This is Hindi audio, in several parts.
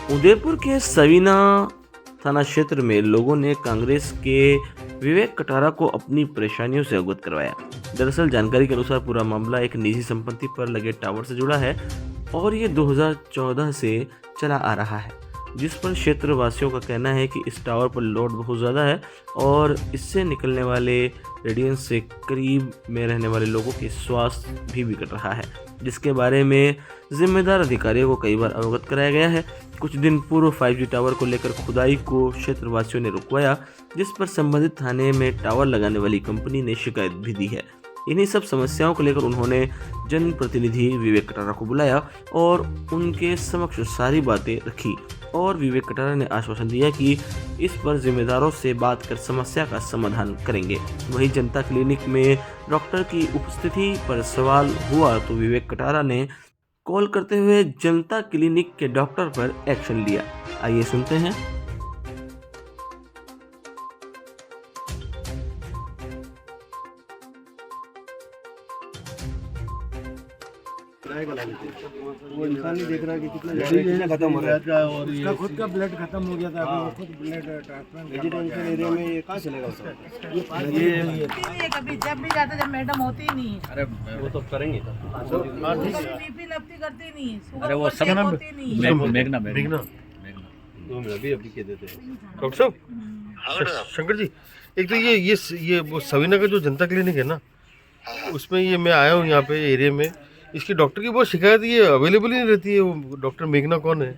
उदयपुर के सवीना थाना क्षेत्र में लोगों ने कांग्रेस के विवेक कटारा को अपनी परेशानियों से अवगत करवाया। दरअसल जानकारी के अनुसार पूरा मामला एक निजी संपत्ति पर लगे टावर से जुड़ा है और ये 2014 से चला आ रहा है, जिस पर क्षेत्र वासियों का कहना है कि इस टावर पर लोड बहुत ज़्यादा है और इससे निकलने वाले रेडिएंस से करीब में रहने वाले लोगों के स्वास्थ्य भी बिगड़ रहा है, जिसके बारे में जिम्मेदार अधिकारियों को कई बार अवगत कराया गया है। कुछ दिन पूर्व 5G टावर को लेकर खुदाई को क्षेत्रवासियों ने रुकवाया, जिस पर संबंधित थाने में टावर लगाने वाली कंपनी ने शिकायत भी दी है। इन्हीं सब समस्याओं को लेकर उन्होंने जनप्रतिनिधि विवेक कटारा को बुलाया और उनके समक्ष सारी बातें रखी और विवेक कटारा ने आश्वासन दिया कि इस पर जिम्मेदारों से बात कर समस्या का समाधान करेंगे। वहीं जनता क्लिनिक में डॉक्टर की उपस्थिति पर सवाल हुआ तो विवेक कटारा ने कॉल करते हुए जनता क्लिनिक के डॉक्टर पर एक्शन लिया। आइए सुनते हैं। वो इंसान नहीं देख रहा कि कितना खत्म हो रहा है और उसका खुद का ब्लड खत्म हो गया था। अभी वो खुद ब्लड ट्रांसप्लांट रेजिडेंशियल एरिया में ये कहाँ चलेगा उसका? ये कभी जब भी जाते जब मैडम होती ही नहीं है। अरे वो तो करेंगे बीपी नपती करती नहीं है। अरे वो सब मेघना मेघना 2 मिनट अभी कह देते हैं डॉक्टर साहब। शंकर जी, एक तो ये वो सवीना का जो जनता क्लिनिक है ना, उसमें ये मैं आया हूँ यहाँ पे एरिया में। इसकी डॉक्टर की बहुत शिकायत, ये अवेलेबल ही नहीं रहती है। वो डॉक्टर मेघना कौन है?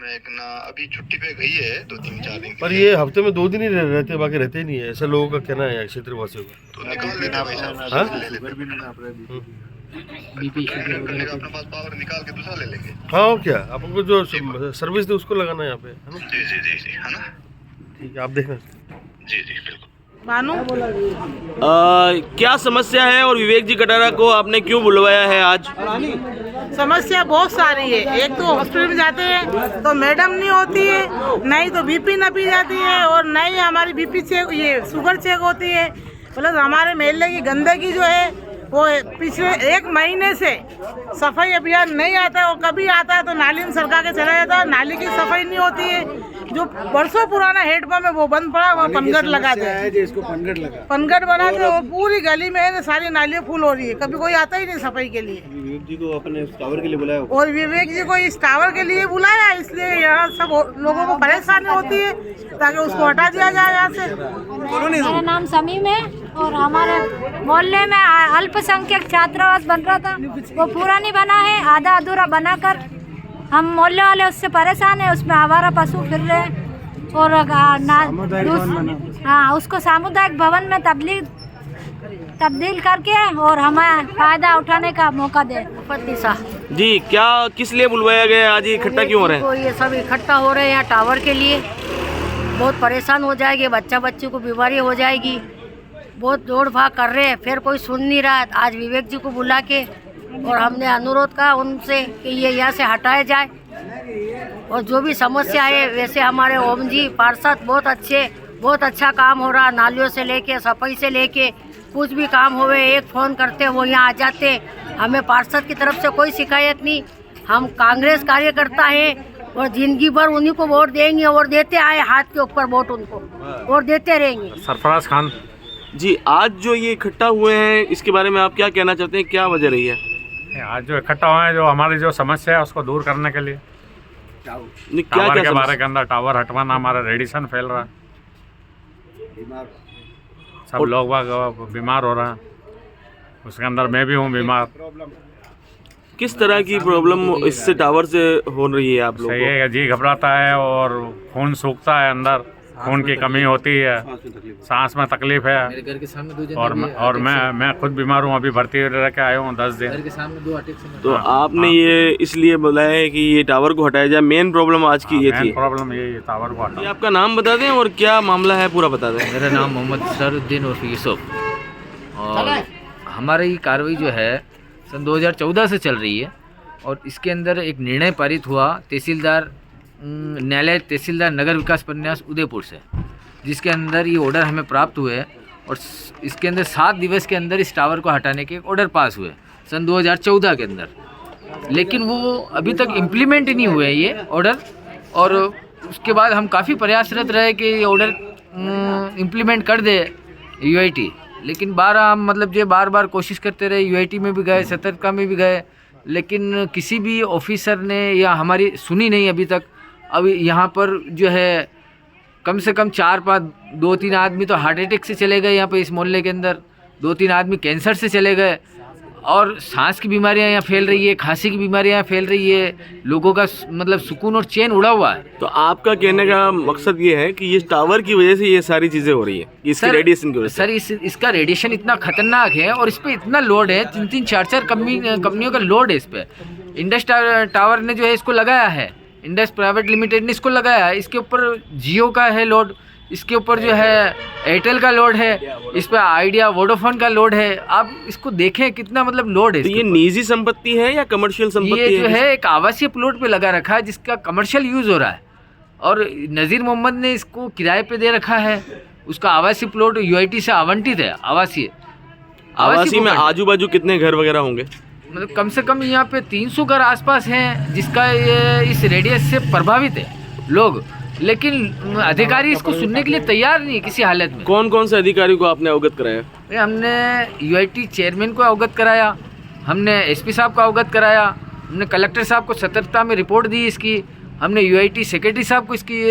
मेघना अभी छुट्टी पे गई है 2-3-4 दिन पर ये हफ्ते में 2 दिन ही रहते, बाकी रहते ही नहीं है। ऐसा लोगों का कहना है क्षेत्रवासियों का। तो निकाल लेना भाई साहब। अपने पास पावर निकाल के दूसरा ले लेंगे। हाँ, और क्या, आपको जो सर्विस दे उसको लगाना है यहाँ पे, है ना? जी है ना। ठीक है, आप देखना। जी बिल्कुल। मानो क्या समस्या है और विवेक जी कटारा को आपने क्यों बुलवाया है आज? समस्या बहुत सारी है। एक तो हॉस्पिटल में जाते हैं तो मैडम नहीं होती है, नहीं तो बीपी नपी जाती है और नहीं हमारी बीपी चेक, ये शुगर चेक होती है। प्लस हमारे मेले की गंदगी जो है वो पिछले 1 महीने से सफाई अभियान नहीं आता है और कभी आता है तो नाली में सरका के चला जाता है। नाली की सफाई नहीं होती है। जो बरसों पुराना हेडपम्प है वो बंद पड़ा, वहाँ पनगट लगा दे, पनगट बना दे और पूरी गली में सारी नालियाँ फुल हो रही है। कभी कोई आता ही नहीं सफाई के लिए। विवेक जी को अपने टावर के लिए बुलाया और विवेक जी को इस टावर के लिए बुलाया, इसलिए यहाँ सब लोगों को परेशानी होती है ताकि उसको हटा दिया जाए यहाँ से। मेरा नाम समीम है और हमारे मोहल्ले में अल्पसंख्यक छात्रावास बन रहा था, वो पूरा नहीं बना है, आधा अधूरा बनाकर हम मोहल्ले वाले उससे परेशान है। उसमें आवारा पशु फिर रहे हैं और हाँ, उसको सामुदायिक भवन में तब्दील करके और हमें फायदा उठाने का मौका दे। जी, क्या किस लिए बुलवाया गया आज? इकट्ठा क्यों हो रहे हैं? ये सब इकट्ठा हो रहे हैं यहाँ टावर के लिए। बहुत परेशान हो जाएगी, बच्ची को बीमारी हो जाएगी। बहुत दौड़ भाग कर रहे हैं, फिर कोई सुन नहीं रहा। आज विवेक जी को बुला के और हमने अनुरोध कहा उनसे कि ये यहाँ से हटाया जाए और जो भी समस्या है, वैसे हमारे ओम जी पार्षद बहुत अच्छा काम हो रहा। नालियों से लेके सफाई से लेके कुछ भी काम होवे, एक फ़ोन करते वो यहाँ आ जाते। हमें पार्षद की तरफ से कोई शिकायत नहीं। हम कांग्रेस कार्यकर्ता हैं और जिंदगी भर उन्हीं को वोट देंगे और देते आए, हाथ के ऊपर वोट उनको और देते रहेंगे। सरफराज खान जी, आज जो ये इकट्ठा हुए हैं इसके बारे में आप क्या कहना चाहते हैं? क्या वजह रही है आज जो इकट्ठा हुए हैं? जो हमारी जो समस्या है उसको दूर करने के लिए टावर के बारे के अंदर टावर हटवाना, हमारा रेडिएशन फैल रहा है, सब लोग बीमार हो रहे हैं, उसके अंदर मैं भी हूँ बीमार। किस तरह की प्रॉब्लम इससे टावर से हो रही है आप लोगों को? सही है, जी घबराता है और खून सूखता है, अंदर खून की कमी होती है, सांस में तकलीफ है और मैं खुद बीमार हूँ। अभी भर्ती रह के आया हूँ 10 दिन। तो आपने ये इसलिए बुलाया है कि ये टावर को हटाया जाए? मेन प्रॉब्लम आज की ये थी? प्रॉब्लम ये टावर को हटाया। आपका नाम बता दें और क्या मामला है पूरा बता दें। मेरा नाम मोहम्मद सरुद्दीन उर्फ यूसुफ और हमारी कार्रवाई जो है सन 2014 से चल रही है और इसके अंदर एक निर्णय पारित हुआ न्यायालय तहसीलदार नगर विकास प्रन्यास उदयपुर से, जिसके अंदर ये ऑर्डर हमें प्राप्त हुए और इसके अंदर 7 दिवस के अंदर इस टावर को हटाने के ऑर्डर पास हुए सन 2014 के अंदर। लेकिन वो अभी तक इम्प्लीमेंट नहीं हुए ये ऑर्डर। और उसके बाद हम काफ़ी प्रयासरत रहे कि ये ऑर्डर इम्प्लीमेंट कर दे यूआईटी, लेकिन बार बार कोशिश करते रहे। यूआईटी में भी गए, सतर्कता में भी गए, लेकिन किसी भी ऑफिसर ने या हमारी सुनी नहीं अभी तक। अब यहाँ पर जो है कम से कम 4-5 2-3 आदमी तो हार्ट अटैक से चले गए यहाँ पे इस मोहल्ले के अंदर, 2-3 आदमी कैंसर से चले गए, और सांस की बीमारियाँ यहाँ फैल रही है, खांसी की बीमारियाँ यहाँ फैल रही है। लोगों का सुकून और चैन उड़ा हुआ है। तो आपका कहने का मकसद ये है कि ये टावर की वजह से ये सारी चीज़ें हो रही है, इसकी रेडिएशन की वजह से? सर इसका रेडिएशन इतना खतरनाक है और इस पर इतना लोड है, 3-3 4-4 कंपनियों का लोड है इस पर। इंडस टावर ने जो है इसको लगाया है, इंडस प्राइवेट लिमिटेड ने इसको लगाया है। इसके ऊपर जियो का है लोड, इसके ऊपर जो है एयरटेल का लोड है, इस पर आइडिया वोडाफोन का लोड है। आप इसको देखें कितना लोड है। तो ये निजी संपत्ति है या कमर्शियल संपत्ति है? ये जो है एक आवासीय प्लॉट पे लगा रखा है जिसका कमर्शियल यूज़ हो रहा है, और नज़ीर मोहम्मद ने इसको किराए पे दे रखा है। उसका आवासीय प्लॉट यूआईटी से आवंटित है। आवासीय में आजू बाजू कितने घर वगैरह होंगे? कम से कम यहाँ पे 300 घर आसपास हैं जिसका ये इस रेडियस से प्रभावित है लोग, लेकिन अधिकारी इसको सुनने के लिए तैयार नहीं किसी हालत में। कौन कौन से अधिकारी को आपने अवगत कराया? हमने यूआईटी चेयरमैन को अवगत कराया, हमने एसपी साहब को अवगत कराया, हमने कलेक्टर साहब को सतर्कता में रिपोर्ट दी इसकी, हमने यूआईटी सेक्रेटरी साहब को इसकी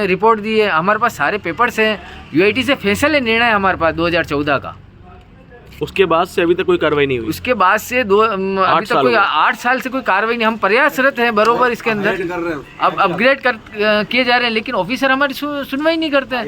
रिपोर्ट दी है। हमारे पास सारे पेपर्स हैं, यूआईटी से फैसले निर्णय हमारे पास 2014 का। उसके बाद से अभी तक कोई कार्रवाई नहीं हुई? उसके बाद से अभी तक कोई 8 साल से कोई कार्रवाई नहीं। हम प्रयासरत हैं बरोबर इसके अंदर, अब अपग्रेड किए जा रहे हैं, लेकिन ऑफिसर हमारी सुनवाई नहीं करते हैं।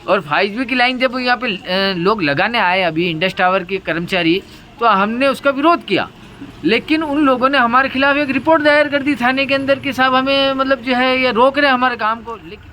और 5G की लाइन जब यहाँ पे लोग लगाने आए अभी इंडस टावर के कर्मचारी, तो हमने उसका विरोध किया, लेकिन उन लोगों ने हमारे खिलाफ एक रिपोर्ट दायर कर दी थाने के अंदर कि साहब हमें जो है ये रोक रहे हैं हमारे काम को। लेकिन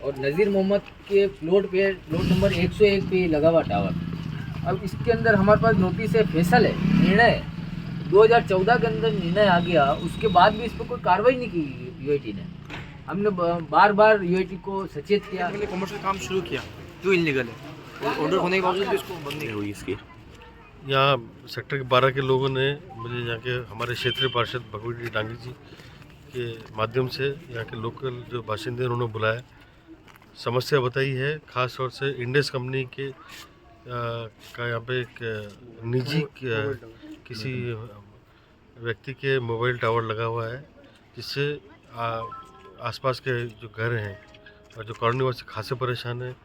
और नज़ीर मोहम्मद के प्लॉट नंबर 101 पे लगा हुआ टावर। अब इसके अंदर हमारे पास नोटिस है, फैसल है, निर्णय है। 2014 के अंदर निर्णय आ गया, उसके बाद भी इस पर कोई कार्रवाई नहीं की यूआईटी ने। हमने बार बार यूआईटी को सचेत किया। कमर्शियल काम शुरू किया, क्यों इलीगल है? ऑर्डर होने के बावजूद भी इसको बंद नहीं हुई इसकी। यहाँ सेक्टर 12 के लोगों ने मुझे यहाँ के हमारे क्षेत्रीय पार्षद भगवती डांगी जी के माध्यम से यहाँ के लोकल जो बाशिंदे उन्होंने बुलाया, समस्या बताई है। ख़ास तौर से इंडस कंपनी के का यहाँ पे एक निजी किसी व्यक्ति के मोबाइल टावर लगा हुआ है, जिससे आसपास के जो घर हैं और जो कॉलोनी वासी खासे परेशान हैं।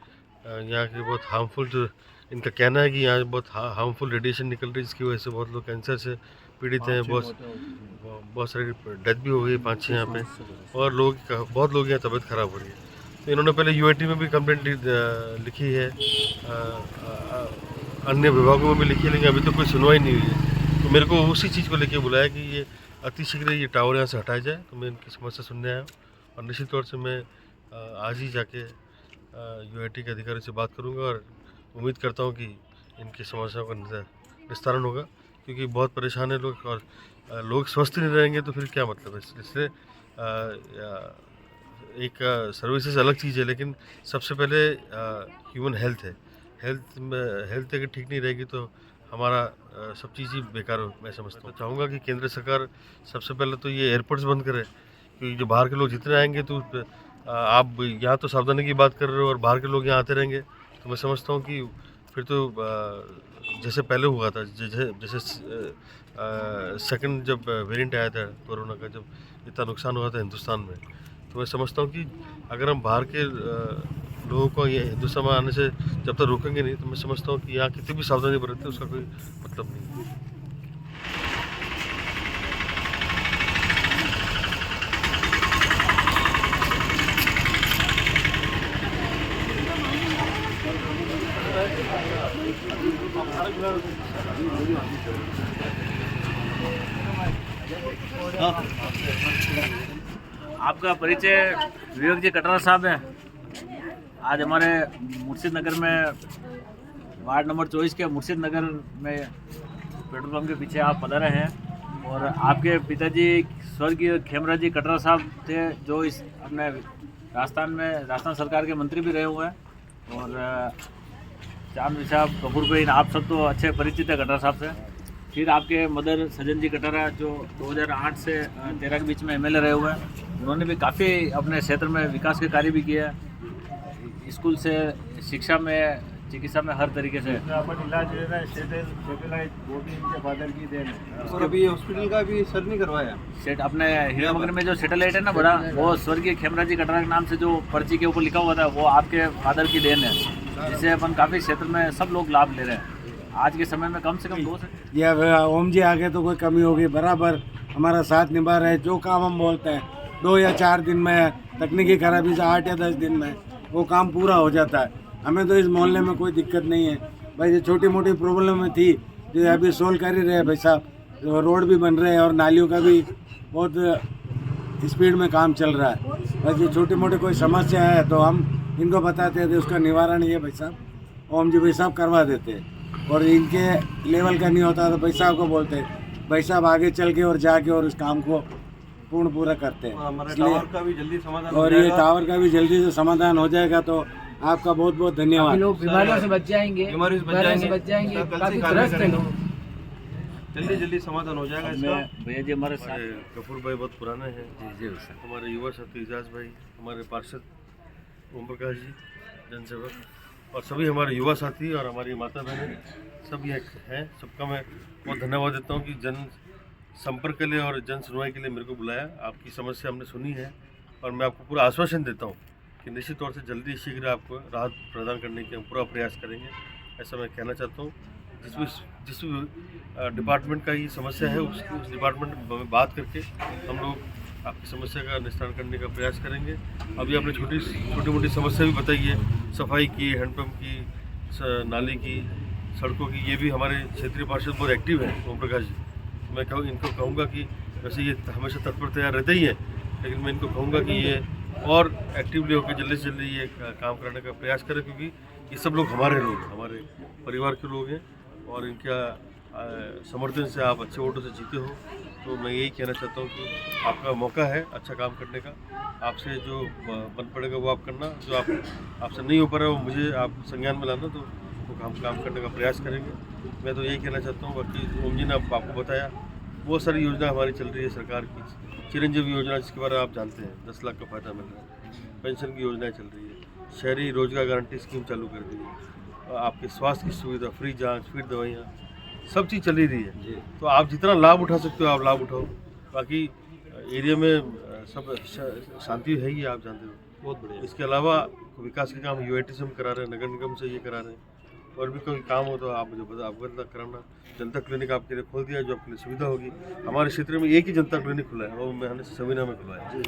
यहाँ के बहुत हार्मफुल, जो इनका कहना है कि यहाँ बहुत हार्मफुल रेडिएशन निकल रही है, जिसकी वजह से बहुत लोग कैंसर से पीड़ित हैं। बहुत सारी डेथ भी हो गई 5-6 यहाँ पे, और बहुत लोग यहाँ तबीयत ख़राब हो रही है। तो इन्होंने पहले यूआईटी में भी कंप्लेंट लिखी है, अन्य विभागों में भी लिखी है, लेकिन अभी तो कोई सुनवाई नहीं हुई है। तो मेरे को उसी चीज़ को लेके बुलाया कि ये अतिशीघ्र ये टावर यहाँ से हटाया जाए। तो मैं इनकी समस्या सुनने आया हूँ, और निश्चित तौर से मैं आज ही जाके यूआईटी के अधिकारी से बात करूँगा, और उम्मीद करता हूँ कि इनकी समस्याओं का निस्तारण होगा, क्योंकि बहुत परेशान है लोग, और लोग स्वस्थ नहीं रहेंगे तो फिर क्या मतलब है। इसलिए एक सर्विसेज अलग चीज़ है, लेकिन सबसे पहले ह्यूमन हेल्थ है। हेल्थ अगर ठीक नहीं रहेगी तो हमारा सब चीज़ ही बेकार हो। मैं समझता हूँ, चाहूँगा कि केंद्र सरकार सबसे पहले तो ये एयरपोर्ट्स बंद करे, क्योंकि जो बाहर के लोग जितने आएंगे, तो आप यहाँ तो सावधानी की बात कर रहे हो और बाहर के लोग यहाँ आते रहेंगे, तो मैं समझता हूँ कि फिर तो जैसे पहले हुआ था, जैसे सेकंड जब वेरिएंट आया था कोरोना का, जब इतना नुकसान हुआ था हिंदुस्तान में, तो मैं समझता हूँ कि अगर हम बाहर के लोगों को ये हिंदुस्तान में आने से जब तक रोकेंगे नहीं, तो मैं समझता हूँ कि यहाँ कितनी भी सावधानी बरतते उसका कोई मतलब नहीं है। आपका परिचय विवेक जी कटरा साहब है। आज हमारे मुर्शिद नगर में वार्ड नंबर 24 के मुर्शिद नगर में पेट्रोल पंप के पीछे आप पधारे हैं और आपके पिताजी स्वर्गीय खेमराज जी कटरा साहब थे, जो इस अपने राजस्थान सरकार के मंत्री भी रहे हुए हैं। और चांद साहब कपूर भाई, आप सब तो अच्छे परिचित है कटरा साहब से। फिर आपके मदर सजन जी कटरा, जो 2008 से 13 के बीच में एमएलए रहे हुए हैं, उन्होंने भी काफ़ी अपने क्षेत्र में विकास के कार्य भी किए हैं, स्कूल से शिक्षा में, चिकित्सा में, हर तरीके से। इलाज फादर की देन और अभी हॉस्पिटल का भी सर नहीं करवाया। सेट अपने हीरानगर में जो सैटेलाइट है ना बड़ा, वो स्वर्गीय खेमराज जी कटरा के नाम से जो पर्ची के ऊपर लिखा हुआ था, वो आपके फादर की देन है, जिससे अपन काफ़ी क्षेत्र में सब लोग लाभ ले रहे हैं। आज के समय में कम से कम 2 से या ओम जी आगे तो कोई कमी होगी, बराबर हमारा साथ निभा रहे। जो काम हम बोलते हैं 2 या 4 दिन में, तकनीकी खराबी से 8 या 10 दिन में वो काम पूरा हो जाता है। हमें तो इस मोहल्ले में कोई दिक्कत नहीं है भाई। ये छोटी मोटी प्रॉब्लम में थी जो अभी सोल्व कर ही रहे हैं भाई साहब। तो रोड भी बन रहे हैं और नालियों का भी बहुत स्पीड में काम चल रहा है। बस ये छोटी मोटी कोई समस्या है तो हम इनको बताते थे, उसका निवारण ये भाई साहब ओम जी भाई साहब करवा देते। और इनके लेवल का नहीं होता तो भाई साहब को बोलते, भाई साहब आगे चल के और जाके और इस काम को पूरा करते हैं। टावर का भी जल्दी समाधान और ये टावर का भी जल्दी से समाधान हो जाएगा तो आपका बहुत बहुत धन्यवाद। लोग बीमारियों से बच जाएंगे, काफी त्रस्त हैं लोग। जल्दी समाधान हो जाएगा इसका। भैया जी हमारे साथ कपूर भाई बहुत पुराने हैं जी, हमारे युवा साथी एजाज भाई, हमारे पार्षद ओम प्रकाश जी, जनसेवक, और सभी हमारे युवा साथी और हमारी माता बहनें सब ये हैं। सबका मैं बहुत धन्यवाद देता हूँ कि जन संपर्क के लिए और जन सुनवाई के लिए मेरे को बुलाया। आपकी समस्या हमने सुनी है और मैं आपको पूरा आश्वासन देता हूँ कि निश्चित तौर से जल्दी शीघ्र आपको राहत प्रदान करने के हम पूरा प्रयास करेंगे, ऐसा मैं कहना चाहता हूँ। जिस भी डिपार्टमेंट का ये समस्या है उस डिपार्टमेंट में बात करके हम लोग आपकी समस्या का निस्तारण करने का प्रयास करेंगे। अभी आपने छोटी मोटी समस्या भी बताई है, सफाई की, हैंडपम्प की, नाली की, सड़कों की। ये भी हमारे क्षेत्रीय पार्षद बहुत एक्टिव हैं ओम प्रकाश जी। मैं इनको कहूँगा कि वैसे ये हमेशा तत्पर तैयार रहते ही हैं, लेकिन मैं इनको कहूँगा कि ये और एक्टिवली होकर जल्दी से जल्दी ये काम करने का प्रयास करें, क्योंकि ये सब लोग हमारे लोग, हमारे परिवार के लोग हैं और इनका समर्थन से आप अच्छे वोटों से जीते हो। तो मैं यही कहना चाहता हूँ कि आपका मौका है अच्छा काम करने का। आपसे जो बन पड़ेगा वो आप करना, जो आपसे नहीं हो पा रहा है वो मुझे आप संज्ञान में लाना, तो वो काम करने का प्रयास करेंगे। मैं तो यही कहना चाहता हूँ। बाकी ओम जी ने आपको बताया बहुत सारी योजना हमारी चल रही है सरकार की। चिरंजीवी योजना जिसके बारे में आप जानते हैं, 10 लाख का फ़ायदा मिल रहा है। पेंशन की योजनाएं चल रही है, शहरी रोजगार गारंटी स्कीम चालू कर दी है, आपके स्वास्थ्य की सुविधा, फ्री जांच, फ्री दवाइयाँ, सब चीज़ चल ही रही है। तो आप जितना लाभ उठा सकते हो आप लाभ उठाओ। बाकी एरिया में सब शांति है ही, आप जानते हो, बहुत बढ़िया। इसके अलावा विकास के काम यूआईटी से हम करा रहे हैं, नगर निगम से ये करा रहे हैं, और भी कोई काम हो तो आप मुझे अवगत कराना। जनता क्लिनिक आपके लिए खोल दिया, जो आपके लिए सुविधा होगी। हमारे क्षेत्र में एक ही जनता क्लिनिक खुला है, वो मैंने सवीना में खुला है।